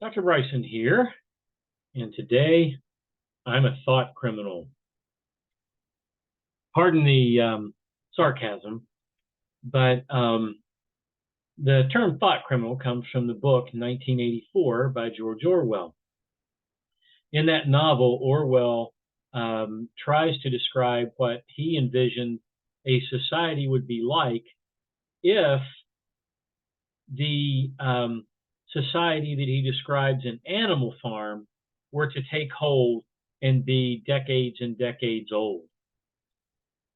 Dr. Bryson here, and today I'm a thought criminal. Pardon the sarcasm, but the term thought criminal comes from the book 1984 by George Orwell. In that novel, Orwell tries to describe what he envisioned a society would be like if the society that he describes in Animal Farm were to take hold and be decades and decades old.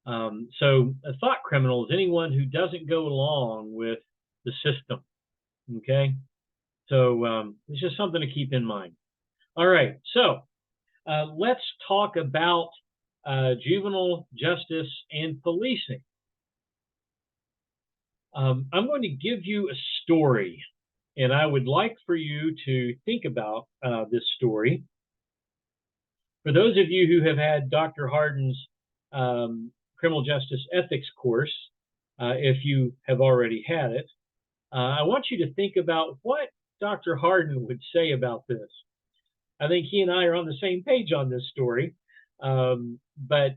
So a thought criminal is anyone who doesn't go along with the system. Okay. So it's just something to keep in mind. All right. So let's talk about juvenile justice and policing. I'm going to give you a story, and I would like for you to think about this story. For those of you who have had Dr. Hardin's criminal justice ethics course, if you have already had it, I want you to think about what Dr. Hardin would say about this. I think he and I are on the same page on this story, but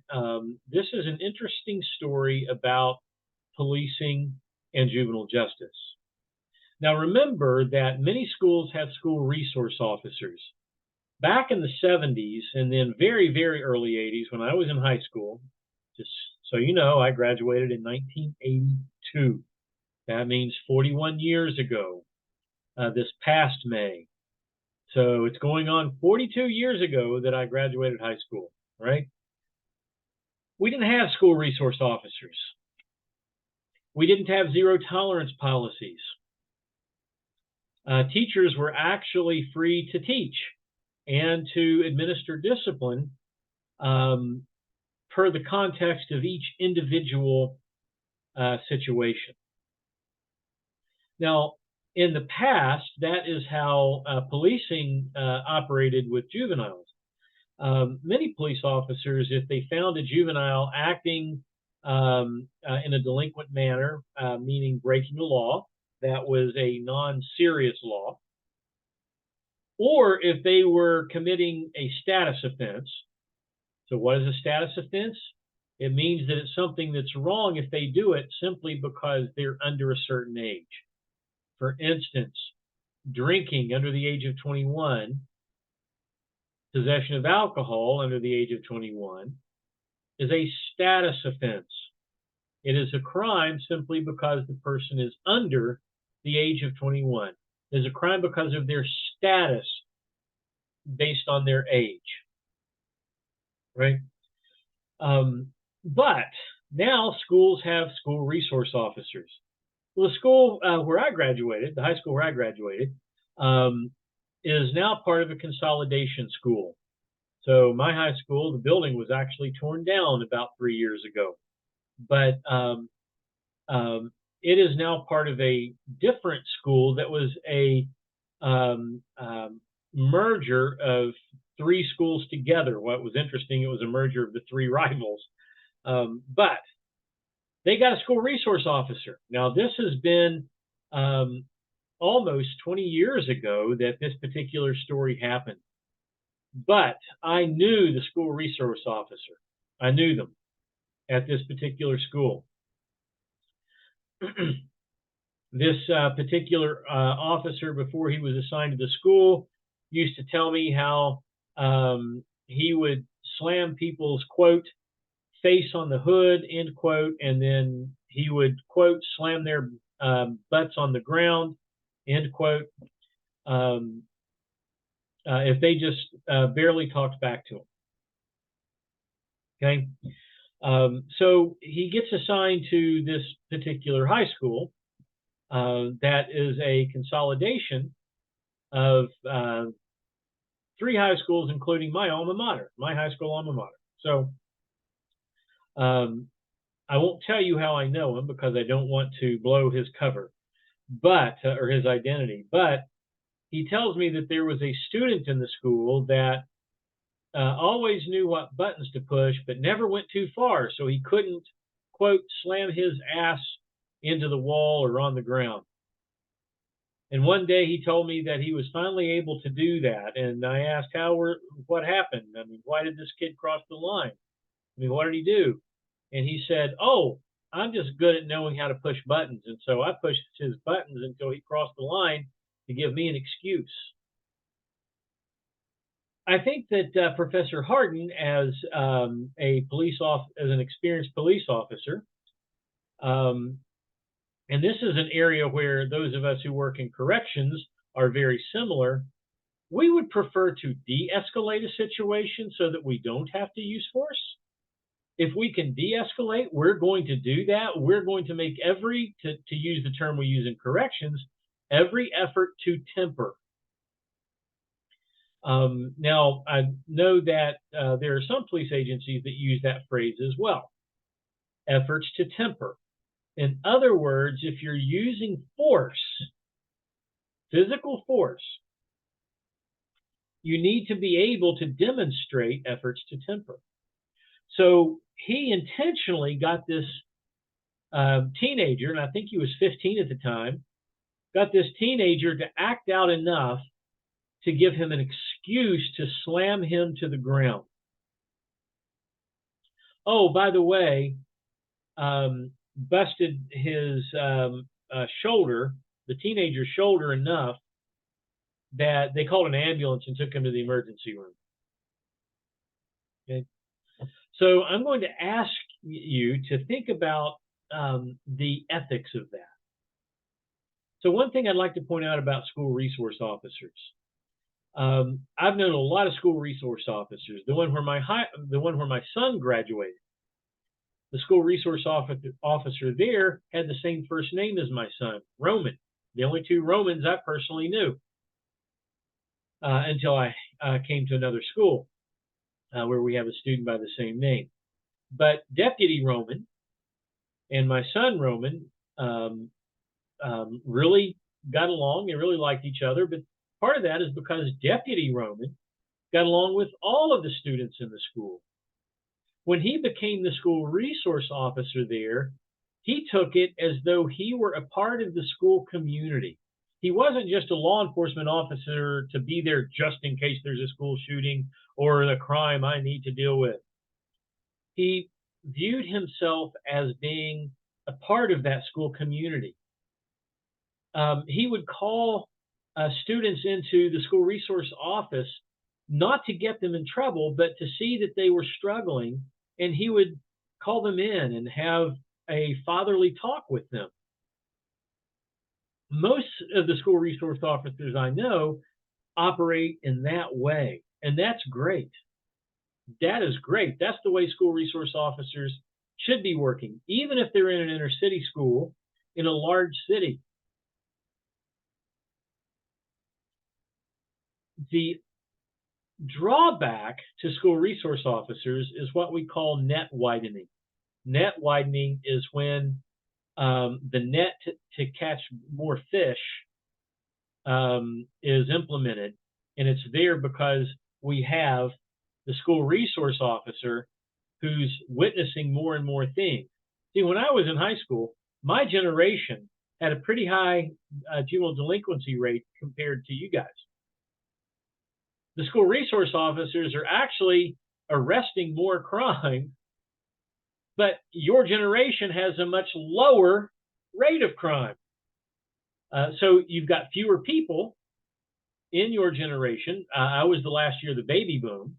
this is an interesting story about policing and juvenile justice. Now, remember that many schools have school resource officers. Back in the 70s and then very, very early 80s, when I was in high school, just so you know, I graduated in 1982. That means 41 years ago, this past May. So it's going on 42 years ago that I graduated high school, right? We didn't have school resource officers. We didn't have zero tolerance policies. Teachers were actually free to teach and to administer discipline per the context of each individual situation. Now, in the past, that is how policing operated with juveniles. Many police officers, if they found a juvenile acting in a delinquent manner, meaning breaking the law, that was a non-serious law, or if they were committing a status offense. So what is a status offense? It means that it's something that's wrong if they do it simply because they're under a certain age. For instance, drinking under the age of 21, possession of alcohol under the age of 21 is a status offense. It is a crime simply because the person is under the age of 21. It is a crime because of their status based on their age, right? But now schools have school resource officers. Well, the school where I graduated, the high school where I graduated, is now part of a consolidation school. So my high school, the building was actually torn down about 3 years ago. But it is now part of a different school that was a merger of three schools together. What was interesting, it was a merger of the three rivals. But they got a school resource officer. Now, this has been almost 20 years ago that this particular story happened. But I knew the school resource officer. I knew them at this particular school. This particular officer, before he was assigned to the school, used to tell me how he would slam people's, quote, face on the hood, end quote, and then he would, quote, slam their butts on the ground, end quote, if they just barely talked back to him. Okay. So he gets assigned to this particular high school that is a consolidation of three high schools, including my alma mater, my high school alma mater. So I won't tell you how I know him because I don't want to blow his cover, but or his identity. But he tells me that there was a student in the school that always knew what buttons to push, but never went too far, so he couldn't, quote, slam his ass into the wall or on the ground. And one day he told me that he was finally able to do that. And I asked, what happened? I mean, why did this kid cross the line? I mean, what did he do? And he said, oh, I'm just good at knowing how to push buttons. And so I pushed his buttons until he crossed the line to give me an excuse. I think that Professor Harden, as as an experienced police officer, um, and this is an area where those of us who work in corrections are very similar. We would prefer to de-escalate a situation so that we don't have to use force. If we can de-escalate, we're going to do that. We're going to make to use the term we use in corrections, every effort to temper. Now, I know that there are some police agencies that use that phrase as well, efforts to temper. In other words, if you're using force, physical force, you need to be able to demonstrate efforts to temper. So he intentionally got this teenager, and I think he was 15 at the time, got this teenager to act out enough to give him an excuse to slam him to the ground. Oh, by the way, busted his shoulder, the teenager's shoulder, enough that they called an ambulance and took him to the emergency room. Okay. So I'm going to ask you to think about the ethics of that. So one thing I'd like to point out about school resource officers. I've known a lot of school resource officers. The one where my son graduated, the school resource officer there had the same first name as my son, Roman. The only two Romans I personally knew until I came to another school where we have a student by the same name. But Deputy Roman and my son Roman really got along. They really liked each other. But part of that is because Deputy Roman got along with all of the students in the school. When he became the school resource officer there, he took it as though he were a part of the school community. He wasn't just a law enforcement officer to be there just in case there's a school shooting or a crime I need to deal with. He viewed himself as being a part of that school community. He would call students into the school resource office not to get them in trouble, but to see that they were struggling, and he would call them in and have a fatherly talk with them. Most of the school resource officers I know operate in that way, and that's great. That is great. That's the way school resource officers should be working, even if they're in an inner city school in a large city. The drawback to school resource officers is what we call net widening. Net widening is when the net to catch more fish is implemented, and it's there because we have the school resource officer who's witnessing more and more things. See, when I was in high school, my generation had a pretty high juvenile delinquency rate compared to you guys. The school resource officers are actually arresting more crime, but your generation has a much lower rate of crime. So you've got fewer people in your generation. I was the last year of the baby boom.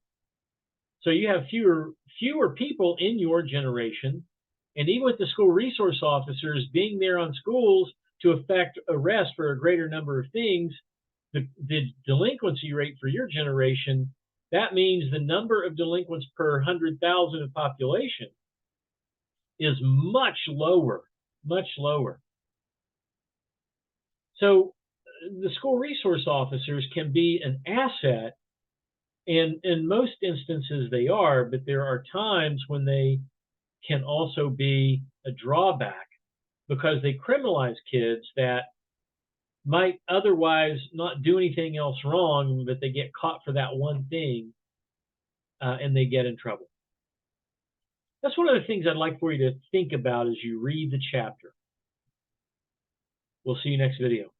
So you have fewer people in your generation. And even with the school resource officers being there on schools to effect arrest for a greater number of things, the delinquency rate for your generation, that means the number of delinquents per 100,000 of population is much lower, much lower. So the school resource officers can be an asset, and in most instances they are, but there are times when they can also be a drawback because they criminalize kids that might otherwise not do anything else wrong, but they get caught for that one thing and they get in trouble. That's one of the things I'd like for you to think about as you read the chapter. We'll see you next video.